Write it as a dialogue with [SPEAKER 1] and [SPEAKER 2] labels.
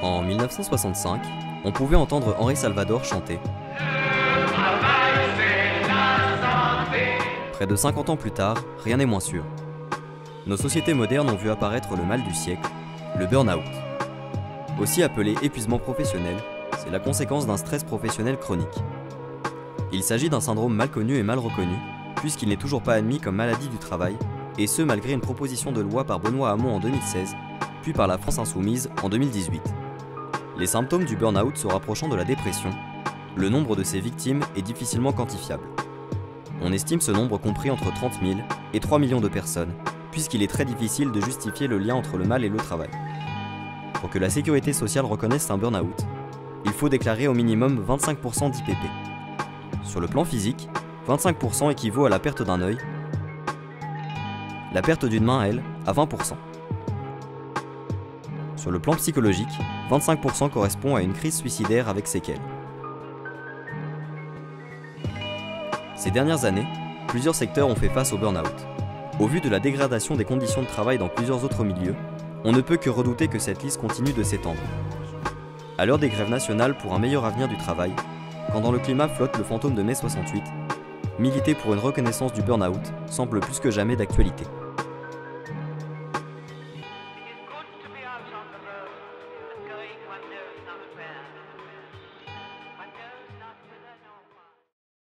[SPEAKER 1] En 1965, on pouvait entendre Henri Salvador chanter. Près de 50 ans plus tard, rien n'est moins sûr. Nos sociétés modernes ont vu apparaître le mal du siècle, le burn-out. Aussi appelé épuisement professionnel, c'est la conséquence d'un stress professionnel chronique. Il s'agit d'un syndrome mal connu et mal reconnu, puisqu'il n'est toujours pas admis comme maladie du travail, et ce malgré une proposition de loi par Benoît Hamon en 2016, puis par la France Insoumise en 2018. Les symptômes du burn-out se rapprochant de la dépression, le nombre de ses victimes est difficilement quantifiable. On estime ce nombre compris entre 30 000 et 3 millions de personnes, puisqu'il est très difficile de justifier le lien entre le mal et le travail. Pour que la sécurité sociale reconnaisse un burn-out, il faut déclarer au minimum 25% d'IPP. Sur le plan physique, 25% équivaut à la perte d'un œil, la perte d'une main, elle, à 20%. Sur le plan psychologique, 25% correspond à une crise suicidaire avec séquelles. Ces dernières années, plusieurs secteurs ont fait face au burn-out. Au vu de la dégradation des conditions de travail dans plusieurs autres milieux, on ne peut que redouter que cette liste continue de s'étendre. À l'heure des grèves nationales pour un meilleur avenir du travail, quand dans le climat flotte le fantôme de mai 68, militer pour une reconnaissance du burn-out semble plus que jamais d'actualité.